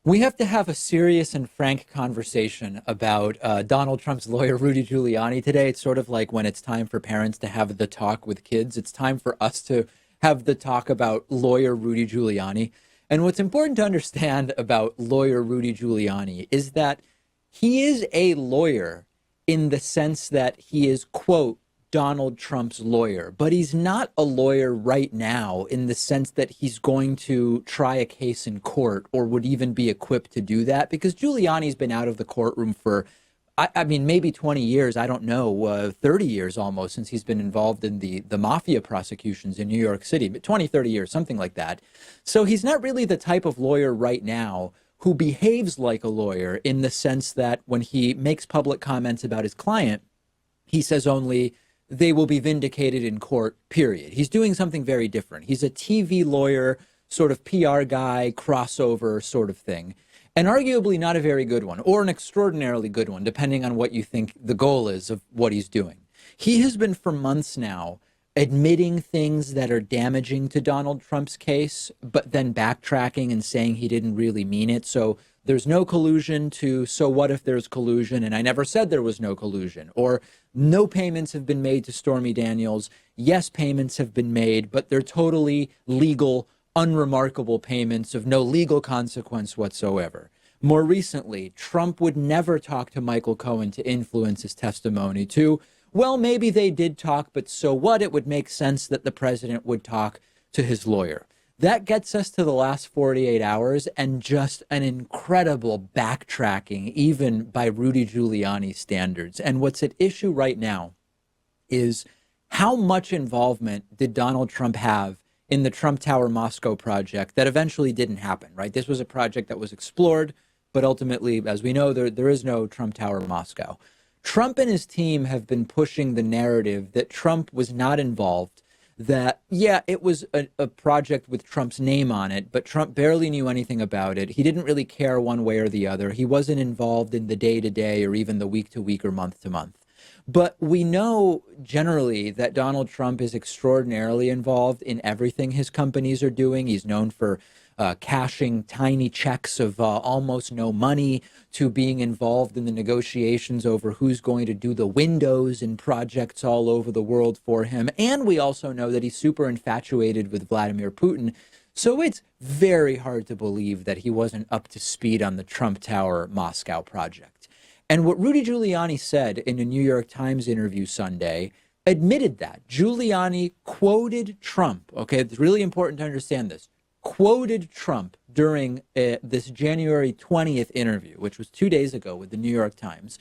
We have to have a serious and frank conversation about Donald Trump's lawyer, Rudy Giuliani, today. It's sort of like when it's time for parents to have the talk with kids. It's time for us to have the talk about lawyer Rudy Giuliani. And what's important to understand about lawyer Rudy Giuliani is that he is a lawyer in the sense that he is, quote, Donald Trump's lawyer, but he's not a lawyer right now in the sense that he's going to try a case in court or would even be equipped to do that, because Giuliani's been out of the courtroom for, I mean, maybe 20 years, I don't know, 30 years almost, since he's been involved in the mafia prosecutions in New York City, but 20, 30 years, something like that. So he's not really the type of lawyer right now who behaves like a lawyer in the sense that when he makes public comments about his client, he says only, they will be vindicated in court, period. He's doing something very different. He's a TV lawyer, sort of PR guy, crossover sort of thing, and arguably not a very good one, or an extraordinarily good one, depending on what you think the goal is of what he's doing. He has been for months now admitting things that are damaging to Donald Trump's case, but then backtracking and saying he didn't really mean it. So there's no collusion to, so what if there's collusion? And I never said there was no collusion. Or no payments have been made to Stormy Daniels. Yes, payments have been made, but they're totally legal, unremarkable payments of no legal consequence whatsoever. More recently, Trump would never talk to Michael Cohen to influence his testimony to, well, maybe they did talk, but so what? It would make sense that the president would talk to his lawyer. That gets us to the last 48 hours and just an incredible backtracking, even by Rudy Giuliani standards. And what's at issue right now is how much involvement did Donald Trump have in the Trump Tower Moscow project that eventually didn't happen, right? This was a project that was explored, but ultimately, as we know, there is no Trump Tower Moscow. Trump and his team have been pushing the narrative that Trump was not involved, that, yeah, it was a project with Trump's name on it, but Trump barely knew anything about it. He didn't really care one way or the other. He wasn't involved in the day-to-day or even the week-to-week or month-to-month. But we know generally that Donald Trump is extraordinarily involved in everything his companies are doing. He's known for cashing tiny checks of almost no money, to being involved in the negotiations over who's going to do the windows in projects all over the world for him. And we also know that he's super infatuated with Vladimir Putin. So it's very hard to believe that he wasn't up to speed on the Trump Tower Moscow project. And what Rudy Giuliani said in a New York Times interview Sunday admitted that. Giuliani quoted Trump. Okay, it's really important to understand this. Quoted Trump during this January 20th interview, which was 2 days ago with the New York Times.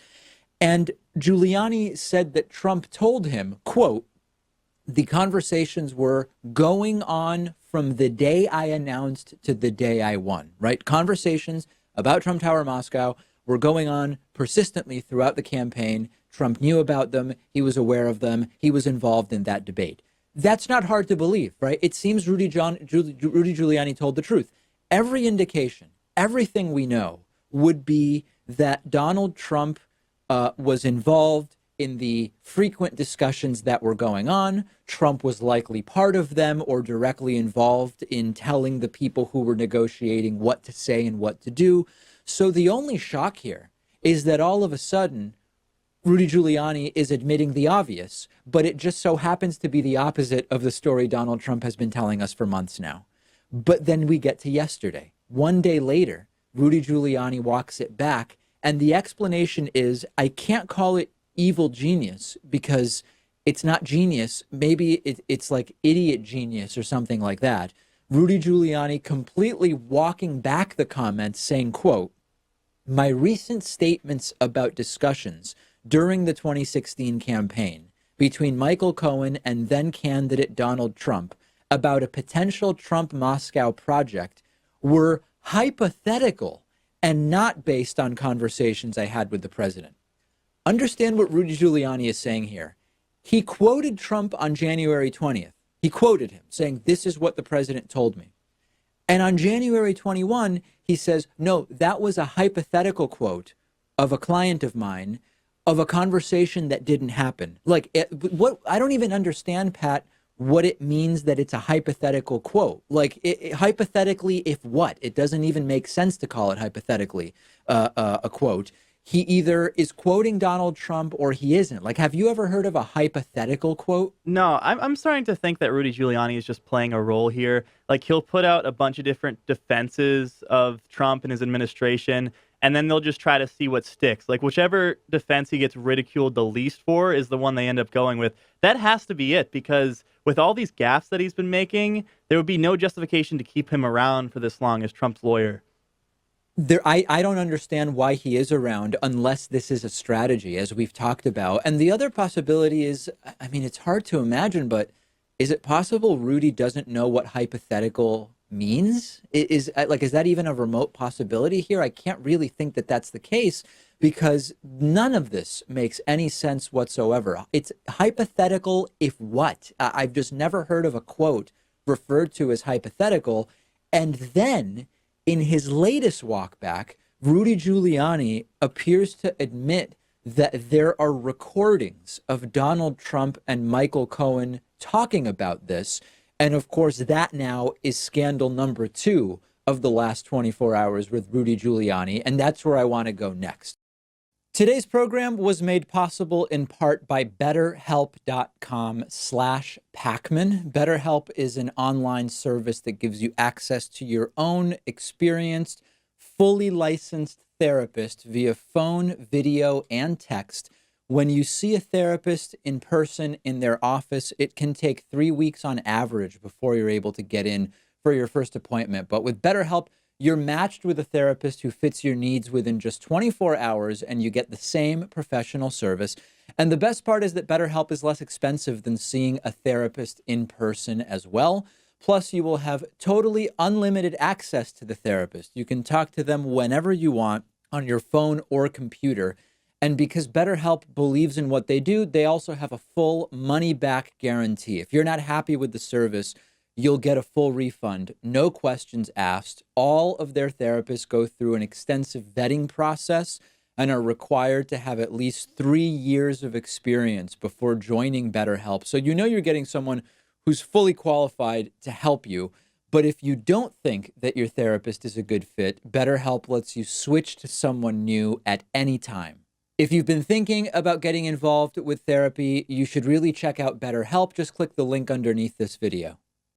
And Giuliani said that Trump told him, quote, the conversations were going on from the day I announced to the day I won, right? Conversations about Trump Tower Moscow were going on persistently throughout the campaign. Trump knew about them. He was aware of them. He was involved in that debate. That's not hard to believe, right? It seems Rudy Giuliani told the truth. Every indication, everything we know would be that Donald Trump was involved in the frequent discussions that were going on. Trump was likely part of them or directly involved in telling the people who were negotiating what to say and what to do. So the only shock here is that all of a sudden, Rudy Giuliani is admitting the obvious, but it just so happens to be the opposite of the story Donald Trump has been telling us for months now. But then we get to yesterday. One day later, Rudy Giuliani walks it back, and the explanation is, I can't call it evil genius because it's not genius. Maybe it's like idiot genius or something like that. Rudy Giuliani completely walking back the comments saying, quote, my recent statements about discussions during the 2016 campaign between Michael Cohen and then candidate Donald Trump about a potential Trump Moscow project were hypothetical and not based on conversations I had with the president. Understand what Rudy Giuliani is saying here. He quoted Trump on January 20th. He quoted him saying, this is what the president told me. And on January 21, he says, no, that was a hypothetical quote of a client of mine of a conversation that didn't happen. Like, what I don't even understand, Pat, what it means that it's a hypothetical quote. Like, hypothetically, if what? It doesn't even make sense to call it hypothetically a quote. He either is quoting Donald Trump or he isn't. Like, have you ever heard of a hypothetical quote? No, I'm starting to think that Rudy Giuliani is just playing a role here. Like he'll put out a bunch of different defenses of Trump and his administration, and then they'll just try to see what sticks. Like whichever defense he gets ridiculed the least for is the one they end up going with. That has to be it, because with all these gaffes that he's been making, there would be no justification to keep him around for this long as Trump's lawyer. I don't understand why he is around unless this is a strategy, as we've talked about. And the other possibility is, I mean, it's hard to imagine, but is it possible Rudy doesn't know what hypothetical means? Is that even a remote possibility here? I can't really think that that's the case because none of this makes any sense whatsoever. It's hypothetical if what? I've just never heard of a quote referred to as hypothetical. And then in his latest walk back, Rudy Giuliani appears to admit that there are recordings of Donald Trump and Michael Cohen talking about this. And of course, that now is scandal number 2 of the last 24 hours with Rudy Giuliani. And that's where I want to go next. Today's program was made possible in part by BetterHelp.com/Pakman. BetterHelp is an online service that gives you access to your own experienced, fully licensed therapist via phone, video, and text. When you see a therapist in person in their office, it can take 3 weeks on average before you're able to get in for your first appointment. But with BetterHelp, you're matched with a therapist who fits your needs within just 24 hours, and you get the same professional service. And the best part is that BetterHelp is less expensive than seeing a therapist in person as well. Plus, you will have totally unlimited access to the therapist. You can talk to them whenever you want on your phone or computer. And because BetterHelp believes in what they do, they also have a full money-back guarantee. If you're not happy with the service, you'll get a full refund, no questions asked. All of their therapists go through an extensive vetting process and are required to have at least 3 years of experience before joining BetterHelp. So you know you're getting someone who's fully qualified to help you. But if you don't think that your therapist is a good fit, BetterHelp lets you switch to someone new at any time. If you've been thinking about getting involved with therapy, you should really check out BetterHelp. Just click the link underneath this video.